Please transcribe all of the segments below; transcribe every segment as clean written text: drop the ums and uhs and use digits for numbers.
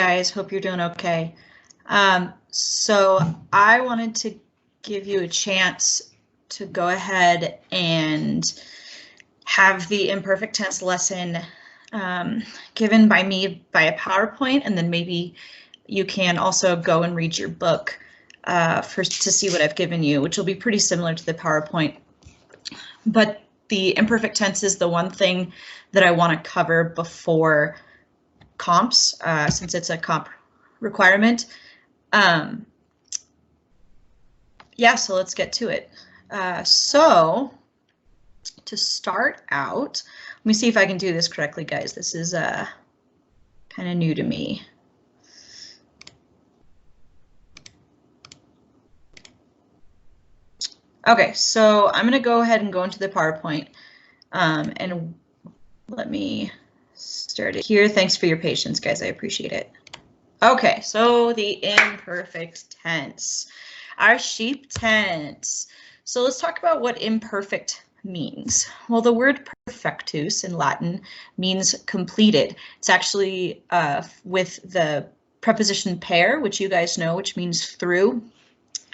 Guys, hope you're doing okay. So I wanted to give you a chance to go ahead and have the imperfect tense lesson given by me by a PowerPoint, and then maybe you can also go and read your book to see what I've given you, which will be pretty similar to the PowerPoint. But the imperfect tense is the one thing that I want to cover before comps, since it's a comp requirement. Yeah, so let's get to it. So to start out, let me see if I can do this correctly, guys. This is kind of new to me. Okay, so I'm going to go ahead and go into the PowerPoint, and let me start it here. Thanks for your patience, guys. I appreciate it. Okay, so the imperfect tense, our sheep tense. So let's talk about what imperfect means. Well, the word perfectus in Latin means completed. It's actually with the preposition per, which you guys know, which means through.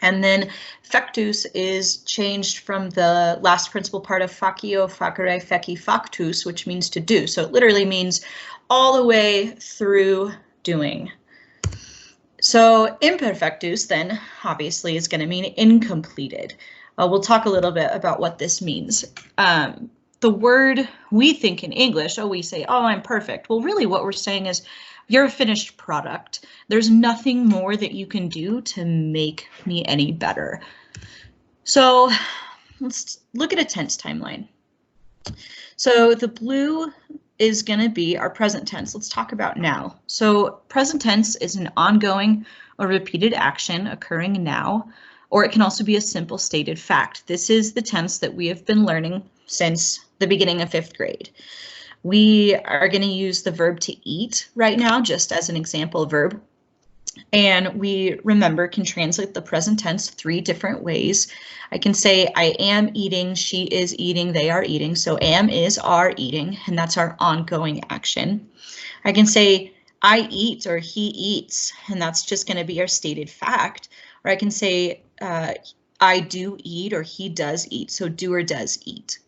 And then fectus is changed from the last principal part of facio, facere, feci, factus, which means to do. So it literally means all the way through doing. So imperfectus then obviously is going to mean incompleted. We'll talk a little bit about what this means. The word we think in English, we say, oh, I'm perfect. Well, really what we're saying is you're a finished product. There's nothing more that you can do to make me any better. So let's look at a tense timeline. So the blue is going to be our present tense. Let's talk about now. So present tense is an ongoing or repeated action occurring now, or it can also be a simple stated fact. This is the tense that we have been learning since the beginning of 5th grade. We are going to use the verb to eat right now, just as an example verb. And we, remember, can translate the present tense 3 different ways. I can say I am eating, she is eating, they are eating. So am, is, are eating, and that's our ongoing action. I can say I eat or he eats, and that's just going to be our stated fact. Or I can say I do eat or he does eat, so do or does eat.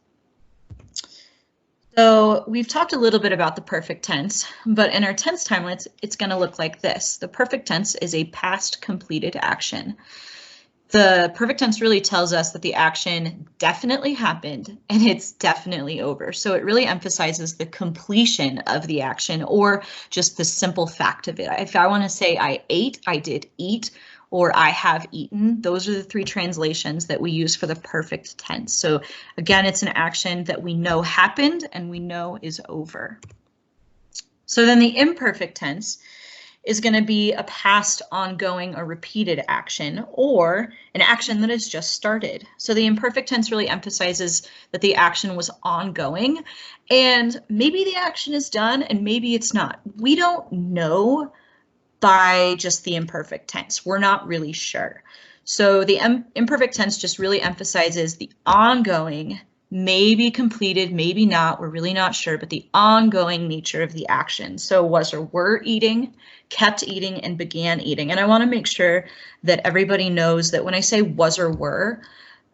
So we've talked a little bit about the perfect tense, but in our tense timeline, it's going to look like this. The perfect tense is a past completed action. The perfect tense really tells us that the action definitely happened and it's definitely over. So it really emphasizes the completion of the action or just the simple fact of it. If I want to say I ate, I did eat, or I have eaten. Those are the 3 translations that we use for the perfect tense. So again, it's an action that we know happened and we know is over. So then the imperfect tense is going to be a past, ongoing, or repeated action, or an action that has just started. So the imperfect tense really emphasizes that the action was ongoing, and maybe the action is done and maybe it's not. We don't know by just the imperfect tense. We're not really sure. So the imperfect tense just really emphasizes the ongoing, maybe completed, maybe not, we're really not sure, but the ongoing nature of the action. So was or were eating, kept eating, and began eating. And I want to make sure that everybody knows that when I say was or were,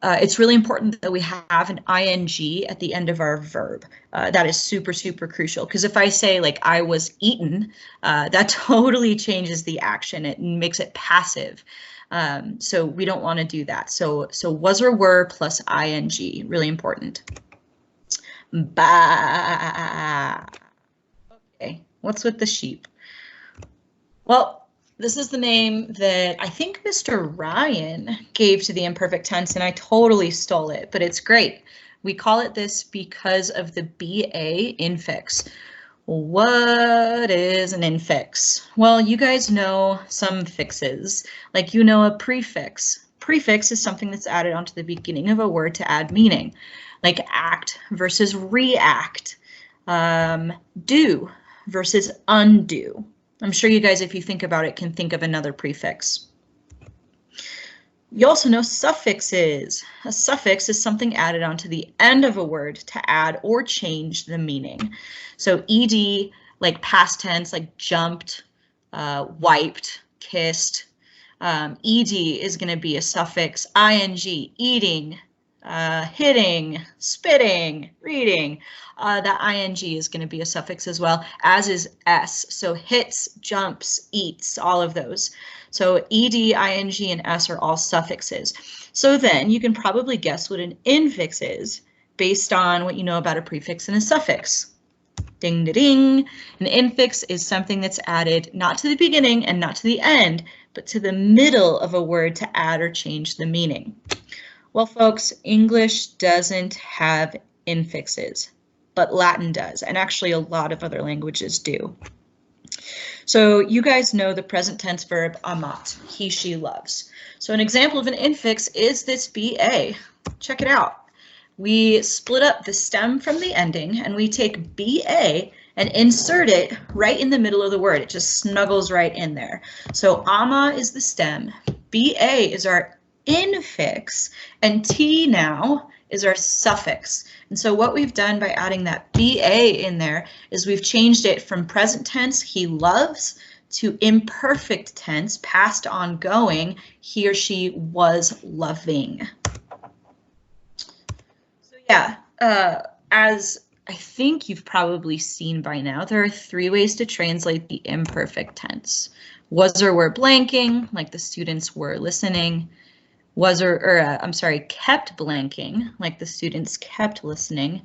it's really important that we have an ing at the end of our verb. That is super, super crucial, because if I say like I was eaten, that totally changes the action. It makes it passive. So we don't want to do that. So was or were plus ing, really important. Ba. Okay, what's with the sheep? Well, this is the name that I think Mr. Ryan gave to the imperfect tense, and I totally stole it, but it's great. We call it this because of the BA infix. What is an infix? Well, you guys know some fixes, like you know a prefix. Prefix is something that's added onto the beginning of a word to add meaning, like act versus react, do versus undo. I'm sure you guys, if you think about it, can think of another prefix. You also know suffixes. A suffix is something added onto the end of a word to add or change the meaning. So ed, like past tense, like jumped, wiped, kissed. Ed is going to be a suffix. Ing, eating, hitting, spitting, reading. That ing is going to be a suffix as well, as is s. So hits, jumps, eats, all of those. So ed, ing, and s are all suffixes. So then you can probably guess what an infix is based on what you know about a prefix and a suffix. Ding, da, ding. An infix is something that's added not to the beginning and not to the end, but to the middle of a word to add or change the meaning. Well, folks, English doesn't have infixes, but Latin does, and actually a lot of other languages do. So you guys know the present tense verb amat, he, she, loves. So an example of an infix is this BA. Check it out. We split up the stem from the ending and we take BA and insert it right in the middle of the word. It just snuggles right in there. So ama is the stem, BA is our infix, and T now is our suffix. And so what we've done by adding that BA in there is we've changed it from present tense, he loves, to imperfect tense, past ongoing, he or she was loving. So yeah, as I think you've probably seen by now, there are 3 ways to translate the imperfect tense. Was or were blanking, like the students were listening. Kept blanking, like the students kept listening.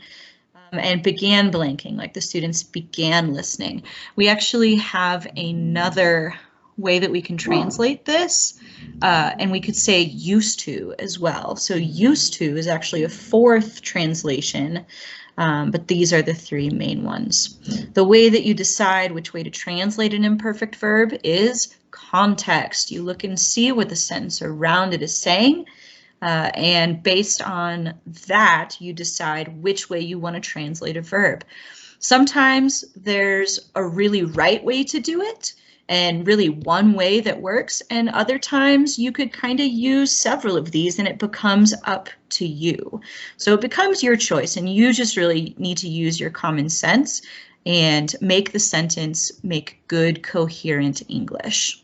And began blanking, like the students began listening. We actually have another way that we can translate this, and we could say used to as well. So used to is actually a 4th translation, but these are the 3 main ones. The way that you decide which way to translate an imperfect verb is context. You look and see what the sentence around it is saying, and based on that, you decide which way you want to translate a verb. Sometimes there's a really right way to do it, and really one way that works, and other times you could kind of use several of these and it becomes up to you. So it becomes your choice, and you just really need to use your common sense and make the sentence make good, coherent English.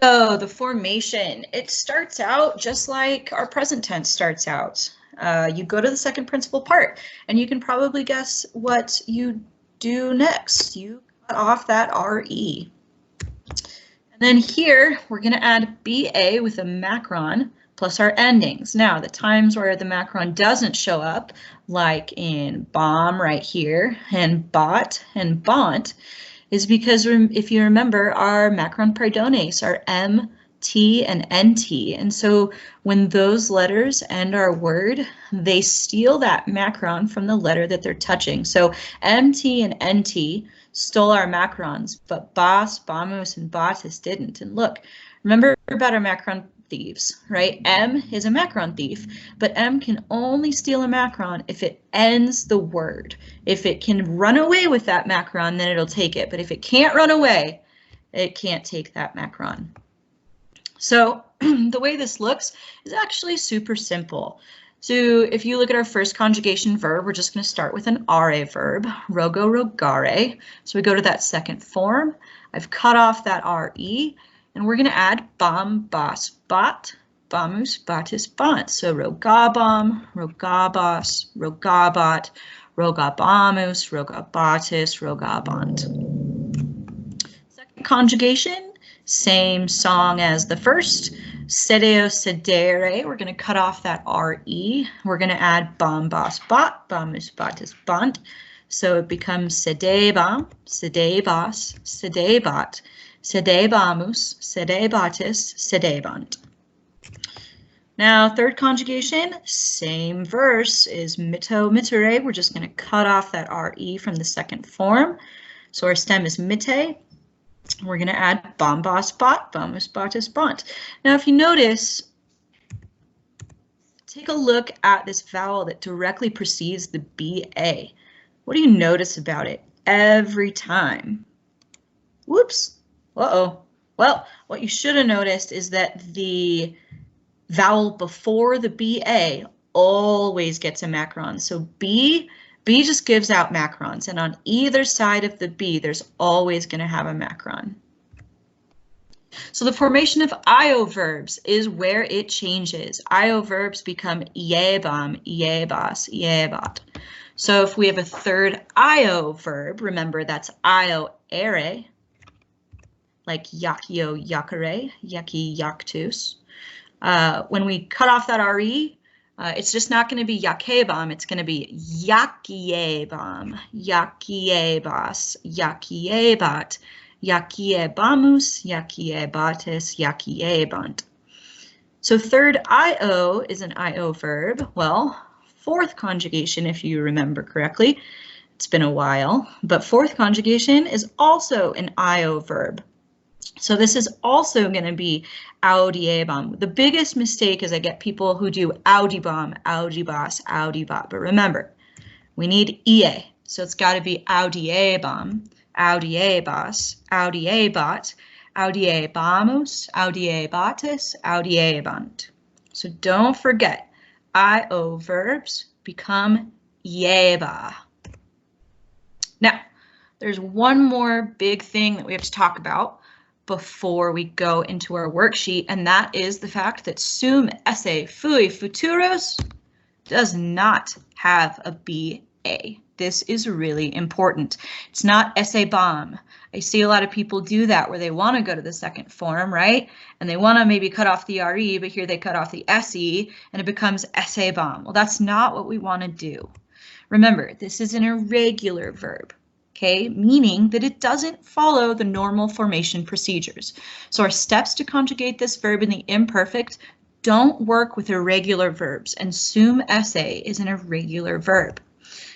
So the formation, it starts out just like our present tense starts out. You go to the second principal part, and you can probably guess what you do next. You cut off that RE. And then here, we're going to add BA with a macron plus our endings. Now, the times where the macron doesn't show up, like in bomb right here, and bot and bont, is because if you remember, our macron praedones are M, T, and NT. And so when those letters end our word, they steal that macron from the letter that they're touching. So MT and NT stole our macrons, but bos, bomus, and botus didn't. And look, remember about our macron thieves, right? M is a macron thief, but M can only steal a macron if it ends the word. If it can run away with that macron, then it'll take it. But if it can't run away, it can't take that macron. So the way this looks is actually super simple. So if you look at our first conjugation verb, we're just going to start with an RA verb, rogo, rogare. So we go to that second form. I've cut off that RE. And we're going to add bom, bos, bot, bomus, botus, bont. So rogabom, rogabos, rogabot, rogabomus, rogabotus, rogabont. Second conjugation, same song as the first. Sedeo, sedere. We're going to cut off that RE. We're going to add bom, bos, bot, bomus, botus, bont. So it becomes sedebom, sedebos, sedebot. Sedebamus, sedebatis, sedebant. Now, third conjugation, same verse is mito, mitere. We're just going to cut off that RE from the second form. So our stem is mite. We're going to add bombos, bot, bomus, botus, bont. Now, if you notice, take a look at this vowel that directly precedes the BA. What do you notice about it every time? Whoops. Uh-oh. Well, what you should have noticed is that the vowel before the BA always gets a macron. So B B just gives out macrons, and on either side of the B, there's always going to have a macron. So the formation of IO verbs is where it changes. IO verbs become iebam, iebas, iebat. So if we have a third IO verb, remember that's IO ere, like yakio yakare, yaki yaktus. When we cut off that RE, it's just not going to be yakebam, it's going to be yakiebam, yakiebas, yakiebat, yakiebamus, yakiebatis, yakiebant. So third IO is an IO verb. Well, fourth conjugation, if you remember correctly, it's been a while, but fourth conjugation is also an IO verb. So this is also going to be audiebam. The biggest mistake is I get people who do audibam, audibas, audibat. But remember, we need ie. So it's got to be audiebam, audiebas, audiebat, audiebamus, audiebatis, audiebant. So don't forget, IO verbs become ieba. Now, there's one more big thing that we have to talk about before we go into our worksheet, and that is the fact that sum esse fui futuros does not have a BA. This is really important. It's not esse bam. I see a lot of people do that where they want to go to the second form, right? And they want to maybe cut off the RE, but here they cut off the SE and it becomes esse bam. Well, that's not what we want to do. Remember, this is an irregular verb. Okay, meaning that it doesn't follow the normal formation procedures. So our steps to conjugate this verb in the imperfect don't work with irregular verbs, and sum esse is an irregular verb.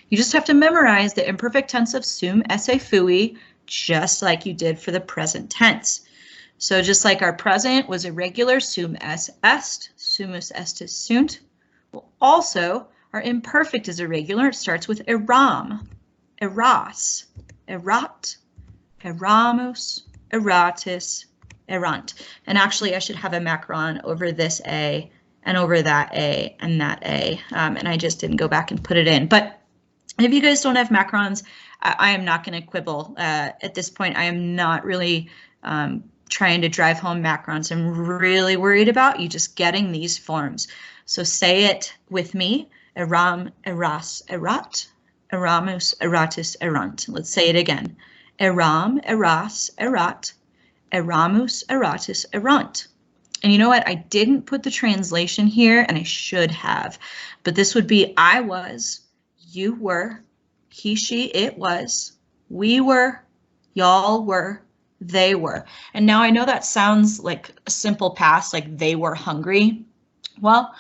You just have to memorize the imperfect tense of sum esse fui, just like you did for the present tense. So just like our present was irregular, sum esse est, sumus estis sunt, well, also our imperfect is irregular. It starts with eram. Eras, erat, eramus, eratis, erant. And actually I should have a macron over this A and over that A and that A. And I just didn't go back and put it in. But if you guys don't have macrons, I am not going to quibble. At this point, I am not really trying to drive home macrons. I'm really worried about you just getting these forms. So say it with me. Eram, eras, erat. Eramus, eratis, erant. Let's say it again. Eram, eras, erat, eramus, eratis, erant. And you know what? I didn't put the translation here, and I should have. But this would be I was, you were, he, she, it was, we were, y'all were, they were. And now I know that sounds like a simple past, like they were hungry. Well,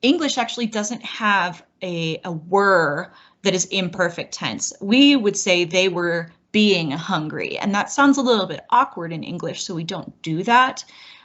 English actually doesn't have a were that is imperfect tense. We would say they were being hungry, and that sounds a little bit awkward in English, so we don't do that.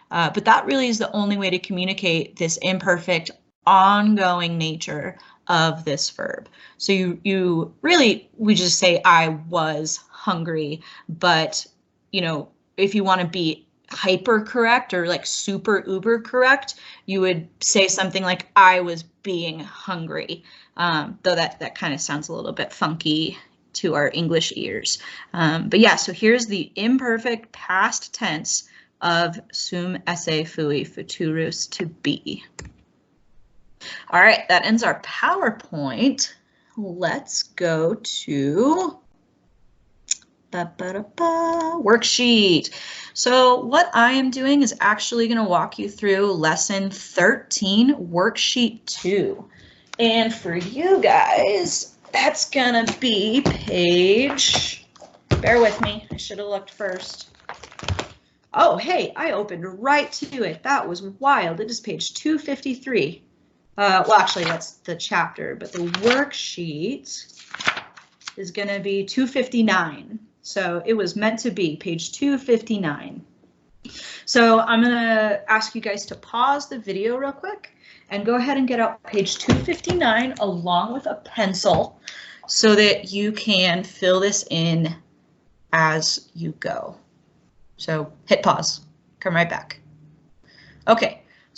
But that really is the only way to communicate this imperfect, ongoing nature of this verb. So you really, we just say I was hungry, but you know, if you want to be hyper correct or like super uber correct, you would say something like I was being hungry, though that kind of sounds a little bit funky to our English ears. But yeah, so here's the imperfect past tense of sum esse fui futurus to be. All right, that ends our PowerPoint. Let's go to worksheet. So what I am doing is actually going to walk you through lesson 13, worksheet 2. And for you guys, that's going to be page, bear with me, I should have looked first. Oh, hey, I opened right to it. That was wild. It is page 253. Well, actually, that's the chapter, but the worksheet is going to be 259. So it was meant to be page 259. So I'm going to ask you guys to pause the video real quick and go ahead and get out page 259 along with a pencil so that you can fill this in as you go. So hit pause, come right back. Okay,